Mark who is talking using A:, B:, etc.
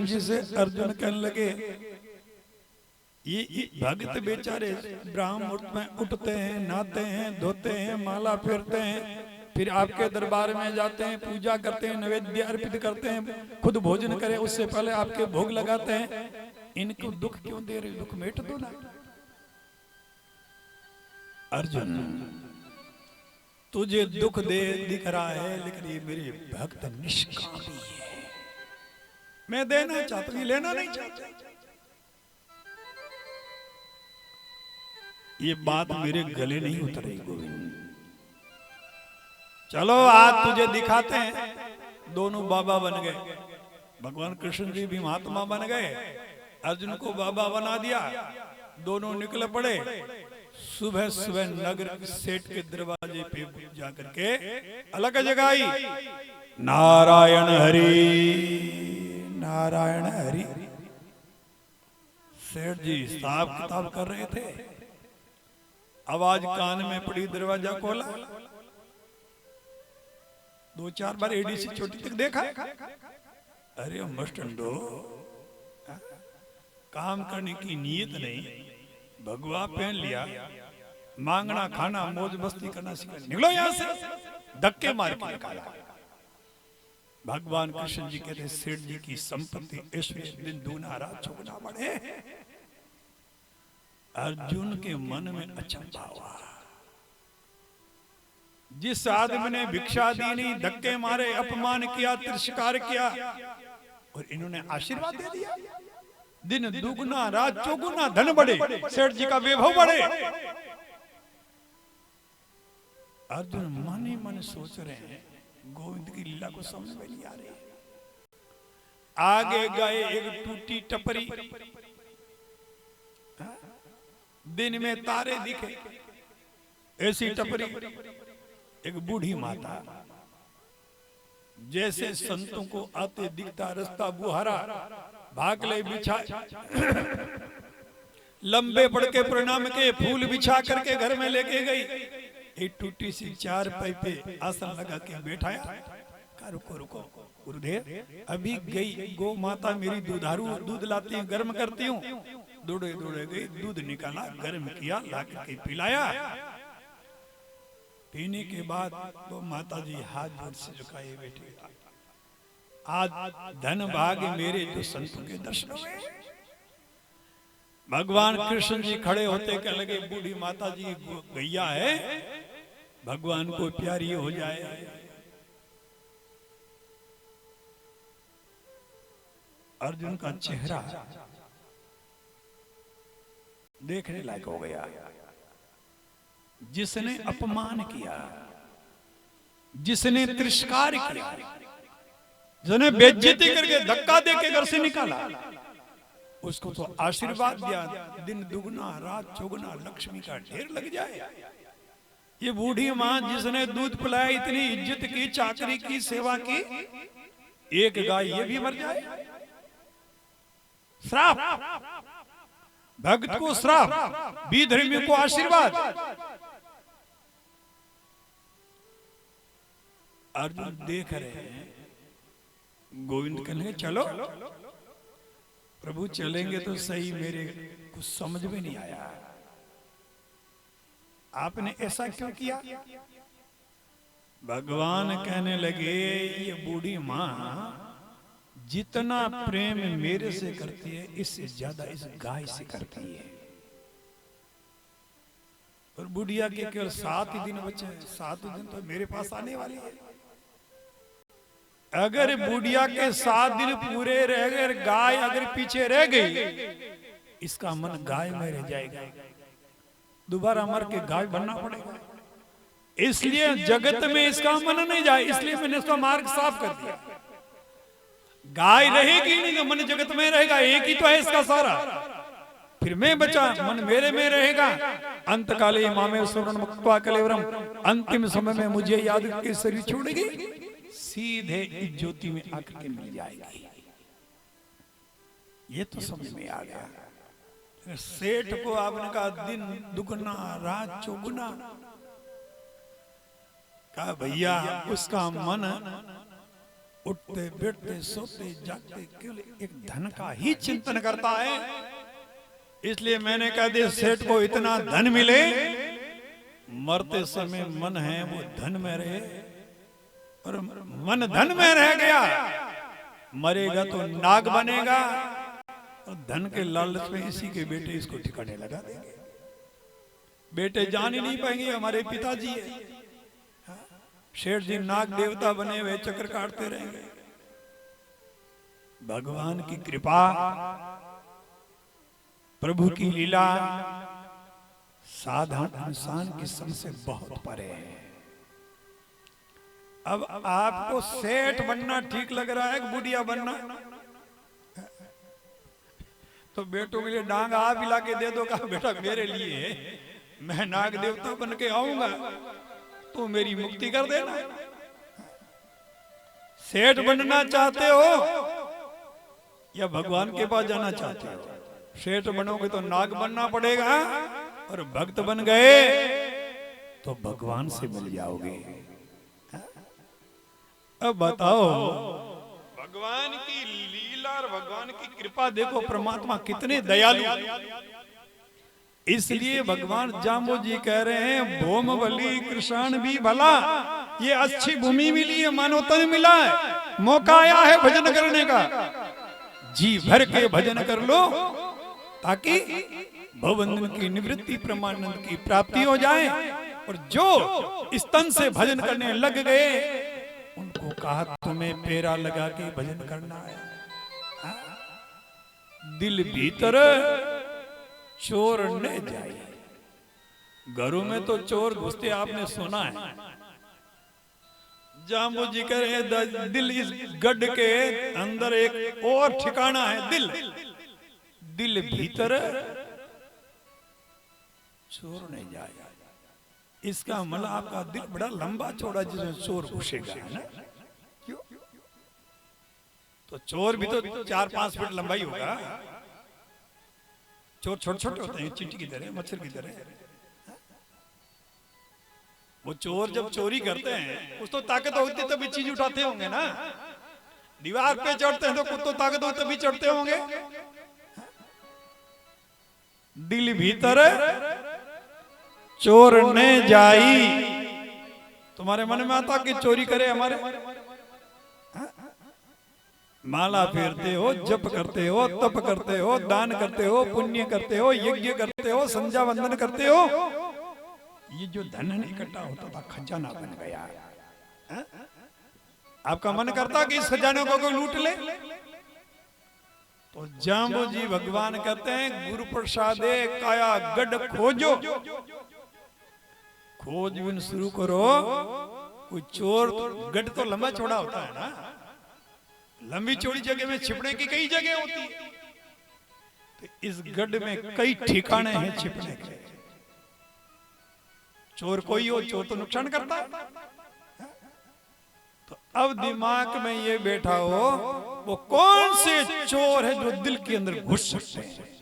A: कृष्ण जी से अर्जुन कहने लगे, ये भक्त बेचारे ब्राह्म मुहूर्त में उठते हैं, नहाते हैं, धोते हैं, माला फेरते हैं, फिर आपके दरबार में जाते हैं, पूजा करते हैं, नैवेद्य अर्पित करते हैं, खुद भोजन करें उससे पहले आपके भोग लगाते हैं, इनको दुख क्यों दे रहे? दुख मेट दो ना। अर्जुन, तुझे दुख दे दिख रहा है, लेकिन ये मेरे भक्त निष्कामी है। मैं देना चाहता हूं, लेना नहीं चाहता। ये बात मेरे गले नहीं उतरेगी गोविंद। चलो आज तुझे दिखाते हैं। दोनों बाबा बन गए। भगवान कृष्ण जी भी महात्मा बन गए, अर्जुन को बाबा बना दिया। दोनों निकल पड़े। सुबह सुबह नगर सेठ के दरवाजे पे जाकर के अलग जगाई, नारायण हरि नारायण हरि। सेठ जी हिसाब किताब कर रहे थे, आवाज कान में पड़ी, दरवाजा खोला। 2-4 बार एडीसी छोटी तक देखा। अरे मस्टंडो, काम करने की नीयत नहीं, भगवा पहन लिया, मांगना खाना मौज मस्ती करना सीखा, निकलो यहां से। धक्के मार के निकाला। भगवान कृष्ण जी कहते, सेठ जी की संपत्ति ऐश्वर्य दिन दूना रात चौगुना बढ़े। अर्जुन के मन में अचंभा हुआ। जिस आदमी ने भिक्षा दी नहीं, धक्के मारे, अपमान किया, तिरस्कार किया, और इन्होंने आशीर्वाद दे दिया। दिन दुगुना रात चौगुना धन बढ़े, सेठ जी का वैभव बढ़े। अर्जुन मन ही मन सोच रहे हैं, गोविंद की लीला को समझ में नहीं आ रही। आगे गए, एक टूटी टपरी, दिन में तारे दिखे, ऐसी टपरी। एक बूढ़ी माता, जैसे संतों को आते दिखता रास्ता बुहारा, भाग ले बिछा, लंबे पड़ के प्रणाम के, फूल बिछा करके घर में लेके गई। एक टूटी सी 4 पाई पे आसन लगा के बैठाया। रुको रुको गुरुदेव, अभी गई गो माता मेरी दुधारू, दूध लाती हूँ, गर्म करती हूँ। दौड़े दौड़े गई, दूध निकाला, गर्म किया, ला के पिलाया। पीने के बाद वो माता जी हाथ जोड़ से झुकाए बैठे, आज धन भाग्य मेरे जो संतों के दर्शन हुए। भगवान कृष्ण जी खड़े होते कह लगे, बूढ़ी माता जी गैया है, भगवान को प्यारी हो जाए। अर्जुन का चेहरा देखने लायक हो गया। जिसने अपमान किया, जिसने तिरस्कार किया, जिसने बेइज्जती करके धक्का देके घर से निकाला, उसको तो आशीर्वाद दिया, दिन दुगना रात चौगुना लक्ष्मी का ढेर लग जाए। ये बूढ़ी मां जिसने दूध पिलाया, इतनी इज्जत की, चाकरी की, सेवा की, एक गाय ये भी मर जाए। श्राप, भक्त को श्राप, विधर्मी को आशीर्वाद। अर्जुन देख रहे हैं, गोविंद कहने चलो प्रभु, चलेंगे तो सही, मेरे कुछ समझ में नहीं आया, आपने ऐसा क्यों किया? भगवान कहने लगे, ये बूढ़ी मां जितना प्रेम मेरे से करती है, इससे ज्यादा इस गाय से करती है। और बुढ़िया के केवल 7 ही दिन बचे, 7 दिन तो मेरे पास आने वाली है। अगर बुढ़िया के 7 दिन पूरे रह गए, गाय अगर पीछे रह गई, इसका मन गाय में रह जाएगा, दोबारा मर के गाय बनना पड़ेगा। इसलिए जगत में इसका मन नहीं जाए, इसलिए मैंने इसका मार्ग साफ कर दिया। गाय रहेगी नहीं तो मन जगत में रहेगा, एक ही तो है इसका सारा। फिर मैं बचा, मन मेरे में रहेगा। अंत काले मामे सुरन मुक्त्वा कलेवरम, अंतिम समय में मुझे याद करके शरीर छोड़ेगी, सीधे इस ज्योति में आकर के मिल जाएगी। ये तो समझ में आ गया। सेठ को आपने कहा दिन दुगना रात चौगुना, कहा भैया उसका मन उठते बैठते सोते जागते केवल एक धन का ही चिंतन करता है। इसलिए मैंने कह दिया सेठ को इतना धन मिले, मरते समय मन है वो धन में रहे, और मन धन में रह गया मरेगा तो नाग बनेगा, और धन के लालच में इसी के बेटे इसको ठिकाने लगा देंगे। बेटे जान ही नहीं पाएंगे हमारे पिताजी है। शेठ जी नाग देवता बने हुए चक्कर काटते रहेंगे। भगवान की कृपा, प्रभु की लीला साधारण इंसान की समझ से बहुत परे है। अब आपको सेठ बनना ठीक लग रहा है कि बुढ़िया बनना? तो बेटों के लिए डांग आप ही लाके दे दो, कहा बेटा मेरे लिए मैं नाग देवता बन के आऊंगा तो मेरी मुक्ति कर देना। सेठ बनना चाहते हो या भगवान के पास जाना चाहते हो? सेठ बनोगे तो नाग बनना पड़ेगा, और भक्त बन गए तो भगवान से मिल जाओगे। अब बताओ भगवान की लीला और भगवान की कृपा देखो, परमात्मा कितने दयालु। इसलिए भगवान जाम्बो जी कह रहे हैं भोम बली कृष्ण भी भला, ये अच्छी भूमि मिली है, मानो तन मिला है, मौका आया है भजन करने का। जी भर के भजन कर लो ताकि भवबंधन की निवृत्ति परमानंद की प्राप्ति हो जाए। और जो स्तन से भजन करने लग गए उनको कहा तुम्हें पेरा लगा के भजन करना है। दिल भीतर चोर न जाए। घरों में तो चोर घुसते आपने सुना है। जाम्बू जी कह रहे हैं दिल, इस गढ़ के अंदर एक और ठिकाना है दिल, दिल भीतर चोर नहीं जाए। इसका मतलब आपका दिल बड़ा लंबा चौड़ा जिसमें चोर घुसेगा, है ना? क्यों? तो चोर भी तो 4-5 फीट लंबाई होगा। चोर छोटे छोटे होते हैं, चींटी की तरह, मच्छर की तरह। वो चोर जब चोरी करते हैं कुछ तो ताकत होती है तभी चीज उठाते होंगे ना। दीवार पे चढ़ते हैं तो कुछ तो ताकत हो तभी चढ़ते होंगे। दिल भीतर चोर ने जाई। तुम्हारे मन में आता कि चोरी करे हमारे? माला फेरते हो, जप करते हो, तप करते हो, दान करते हो, पुण्य करते हो, यज्ञ करते हो, संध्या वंदन करते हो, ये जो धन इकट्ठा होता था खजाना बन गया। आपका मन करता कि इस खजाने को कोई लूट ले? तो जाम्बू जी भगवान कहते हैं गुरु प्रसादे काया गढ़ खोजो। खोजबीन शुरू करो। कोई चोर गढ़ तो लंबा चौड़ा होता है ना, लंबी चौड़ी जगह में छिपने की कई जगह होती है। तो इस गढ़ में कई ठिकाने हैं छिपने के। चोर कोई हो, चोर तो नुकसान करता है। तो अब दिमाग में ये बैठा हो वो कौन से चोर है जो दिल के अंदर घुस सकते हैं।